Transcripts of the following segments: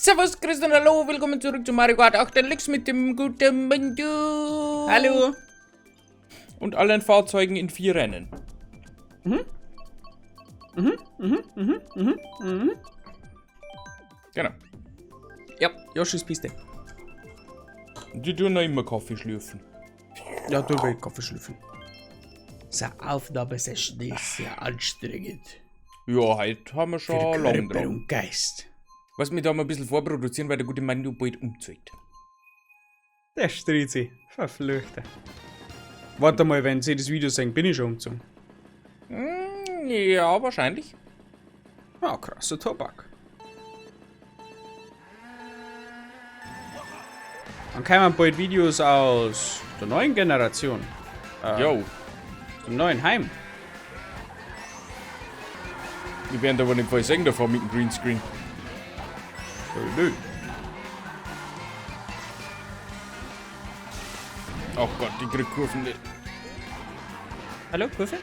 Servus, Christian, hallo, willkommen zurück zu Mario Kart 8 DELUXE mit dem guten Menü. Hallo. Und allen Fahrzeugen in 4 Rennen. Genau. Ja, Yoshis Piste. Die tun noch immer Kaffee schlürfen. Ja, du willst Kaffee schlürfen. So, Aufnahmesession ist sehr anstrengend. Ja, heute haben wir schon Für lange Körper dran. und Geist. Was wir da mal ein bisschen vorproduzieren, weil der gute Menü bald umzieht. Der Strizi. Verfluchte. Warte mal, wenn Sie das Video sehen, bin ich schon umgezogen. Ja, wahrscheinlich. Ah, krasser Tobak. Dann kommen bald Videos aus der neuen Generation. Jo. Dem neuen Heim. Wir werden aber nicht voll sehen davor mit dem Greenscreen. Nö. Oh Gott, die krieg Kurven nicht. Hallo, Kurve?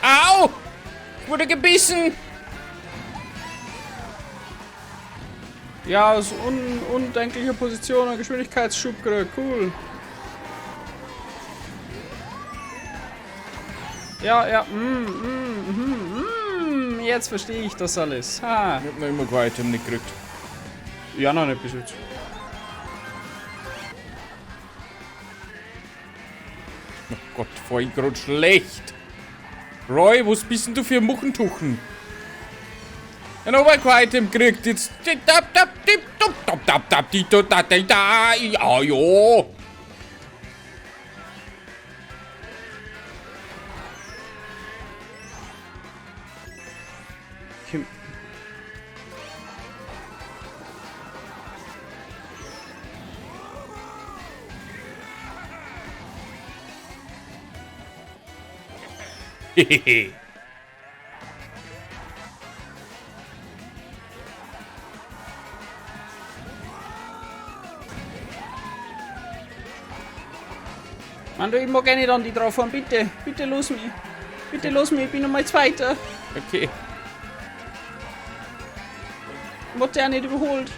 Au! Ich wurde gebissen! Ja, aus undenklicher Position und Geschwindigkeitsschub gekriegt. Cool. Ja. Jetzt verstehe ich das alles. Ha. Ich hab noch immer kein Item nicht gekriegt. Ja, noch nicht bis jetzt. Oh Gott, fahr ich grad schlecht. Roy, was bist denn du für ein Muchentuchen? Ich hab noch kein Item gekriegt. Jetzt. Ja, jo. Kim. Hehehe. Mann, du, ich mag nicht an die drauf fahren. Bitte. Bitte los mich. Bitte los mich. Ich bin nochmal Zweiter. Okay. Ich wurde ja nicht überholt.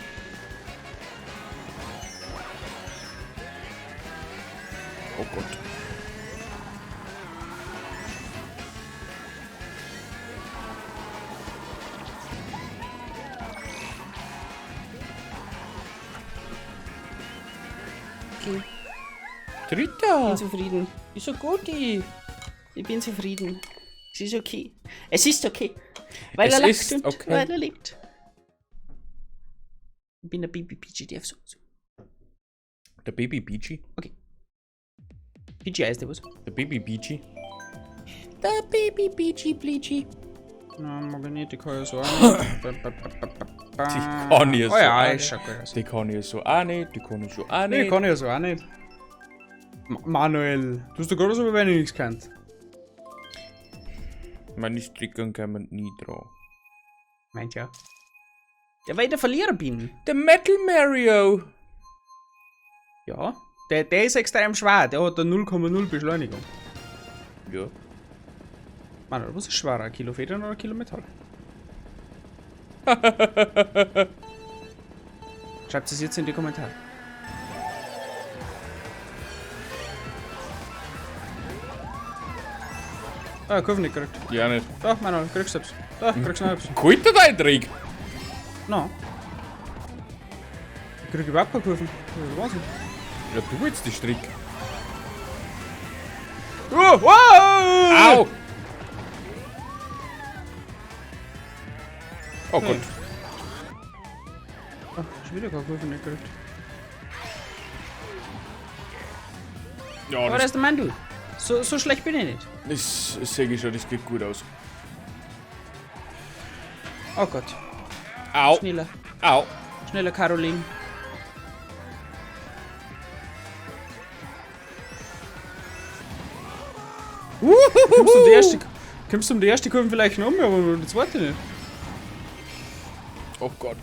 Oh Gott. Okay. Dritter. Bin zufrieden. Ist so gut, die. Ich bin zufrieden. Es ist okay. Es ist okay. Weil Es er ist lacht und okay. weil er lebt. Ich bin der Baby Peachy, der so. Der Baby Beachy. Okay. Peachy heißt der was? Der Baby Beachy. Der Baby Beachy Bleachy. Nein, mag ich nicht, die kann ja so auch nicht. Die kann ich so Oh ja, auch ist nicht. schon gut. Die kann ich so auch nicht. Die kann ich so auch Nee, nicht. kann ich ja so auch nicht. Manuel, du hast doch gerade so, wie wenn ich nichts kennt. Meine Strickern kommen nie dran. Meint ja. Ja, weil ich der Verlierer bin. Der Metal Mario. Ja. Der ist extrem schwer, der hat eine 0,0 Beschleunigung. Ja. Manuel, was ist schwerer? Ein Kilo Federn oder ein Kilo Metall? Schreibt es jetzt in die Kommentare. Ah, Kurve nicht gekriegt. Ja, nicht. Da, Manuel, kriegst du selbst. Da, kriegst du selbst. Kalt der dein Trick? No. Ich krieg überhaupt keine Kurven. Das ist Wahnsinn. Ja, du jetzt die Strick. Oh, wow! Au! Oh Gott. Ach, schon wieder keine Kurve nicht gekriegt. Ja, Aber das das, ist der Mann, du. So schlecht bin ich nicht. das sehe ich schon, das geht gut aus. Oh Gott. Au! Schneller. Au! Schneller, Caroline. Kommst du um die erste Kurve vielleicht noch um, aber die zweite nicht. Oh Gott.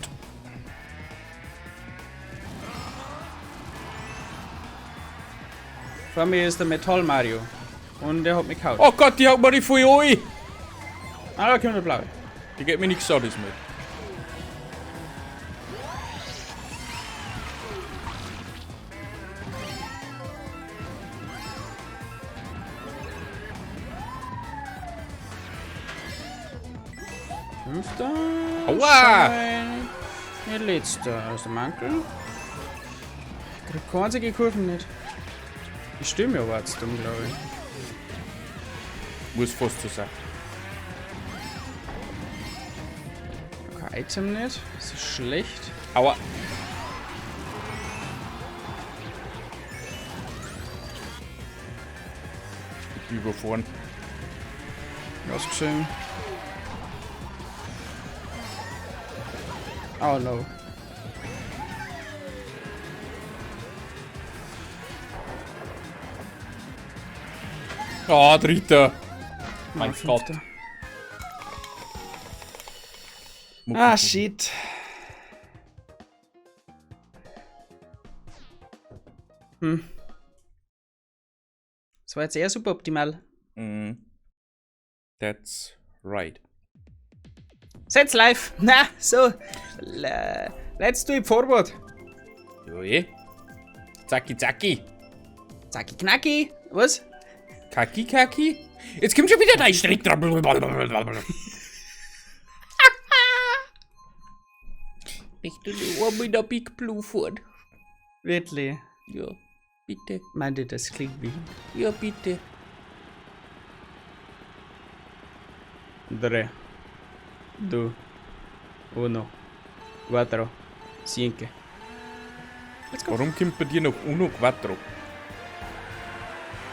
Vor mir ist der Metall Mario. Und der hat mich gehauen. Oh Gott, die haut mir die voll ein. Ah, da kommt der blaue. Die geht mir nichts an, das mit. Fünfter. Aua! Der letzte aus dem Mantel. Kriegt keine einzige Kurven nicht. Ich stimme mir aber jetzt dumm, glaube ich. Muss fast so sein. Kein Item nicht. Das ist schlecht. Aua! Überfahren. Ausgesehen. Oh no. Oh, dritter. Mein Ja, Gott. fünfter. Ah, shit. Das war jetzt eher suboptimal. That's right. Setz live. Na, so. Let's do it forward. Jo, eh. Zacki, zacki. Zacki, knacki. Was? Kaki, kaki. Jetzt kommt schon wieder dein Strick dran. Nicht nur mit der Big Blue Ford. Wirklich? Ja, bitte. Meint ihr, das klingt wie? Ja, bitte. 3, 2, 1, 4, 5. Warum kommt bei dir noch Uno Quattro?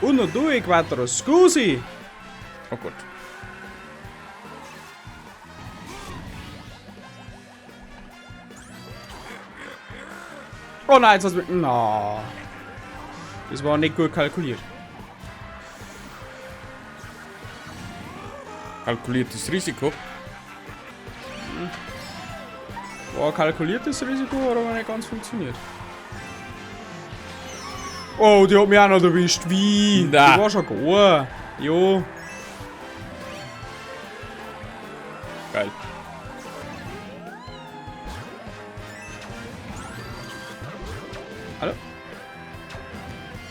1, 2, 4, scusi! Oh Gott. Oh nein, jetzt hast du mit. No. Das war nicht gut kalkuliert. Kalkuliertes Risiko. War kalkuliertes Risiko, hat aber nicht ganz funktioniert. Oh, die hat mich auch noch erwischt. Wie? Na. Die war schon gar. Jo. Geil. Hallo?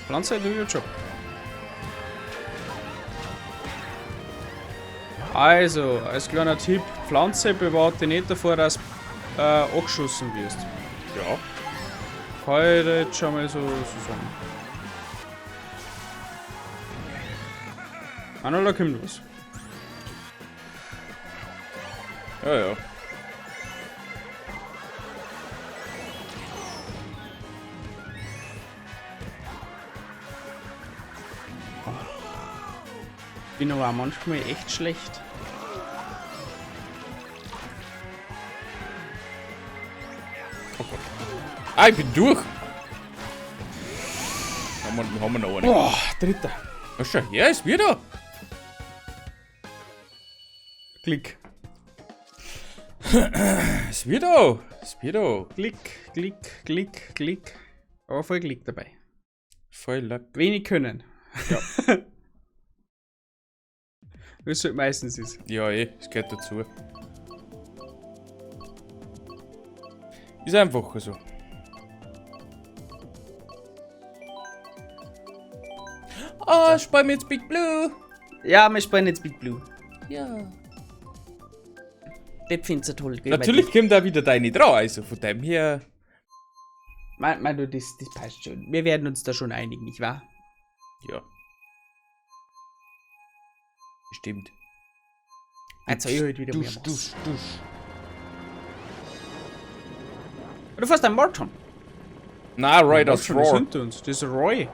Pflanze, do your job. Also, als kleiner Tipp, Pflanze bewahrt dich nicht davor, dass du angeschossen wirst. Ja. Kann ich dir jetzt schon mal so sagen. Da kommt was. Ja, ja. Bin aber auch manchmal echt schlecht. Oh Gott. Ah, ich bin durch. Haben wir noch einen. Boah, dritter. Was schon her ist wieder? Klick. Ist wieder. Ist wieder. Klick, klick, klick, klick. Aber voll Klick dabei. Voll Lack. Wenig können. Ja. Wie es halt meistens ist. Ja, eh. Es gehört dazu. Ist einfach so. Ah, spielen wir jetzt Big Blue. Ja, wir spielen jetzt Big Blue. Ja. Das findest du toll, gell? Natürlich kommt da wieder deine dran, also von dem her. Mein du, das passt schon. Wir werden uns da schon einigen, nicht wahr? Ja. Stimmt. Jetzt soll ich heute wieder mehr machen. Dusch. Du fährst einen Marathon. Na, Roy, das Marathon ist Roar. hinter uns. Das ist Roy.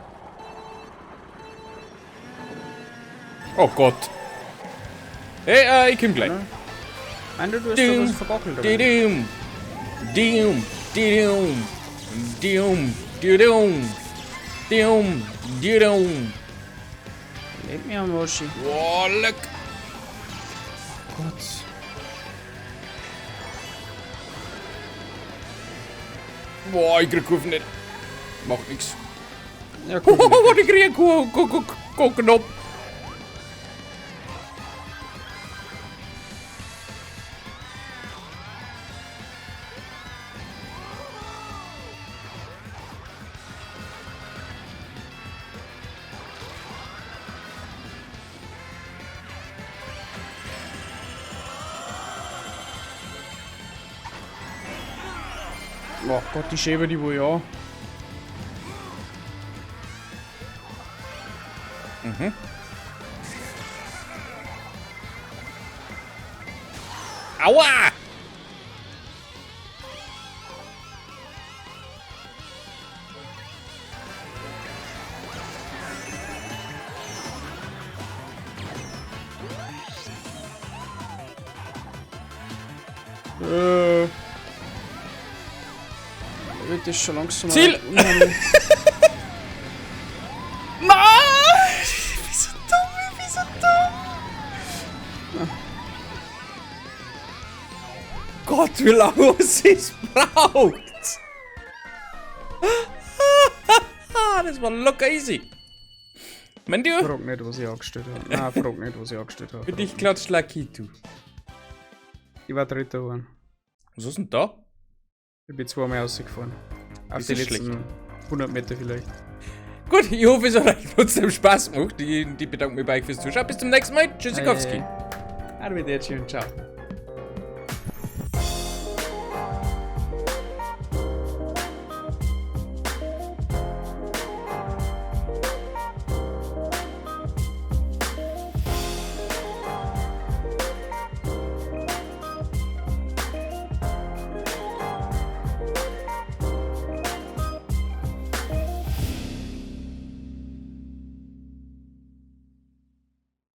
Oh Gott. Hey, ich komm gleich. Ja. Mein du, hast da was verbockelt. oder? Didum. Didum. Didum. Didum. Didum. Didum. Didum. Lebt mir am Waschi. Oh, leck. Gott. Boah, ich krieg Kurven nicht. Macht nix. Ja, cool. Oh, ich krieg Knopf. Oh Gott, die Schäbe, die wo ja. Mhm. Aua! Wird das schon langsam. Ziel! Unheimlich. Nein! Wieso dumm? Wieso dumm? Gott, wie lange es braucht! Das war locker easy. Mein du? Frag nicht, was ich angestellt habe. Nein, frag nicht, was ich angestellt habe. Für dich klatscht Lakito. Ich war dritter geworden. Was ist denn da? Ich bin zweimal rausgefahren. Auf Ist die das letzten 100 Meter vielleicht. Gut, ich hoffe, es hat euch trotzdem Spaß gemacht. Ich bedanke mich bei euch fürs Zuschauen. Bis zum nächsten Mal. Tschüssikowski. Arrivederci und ciao.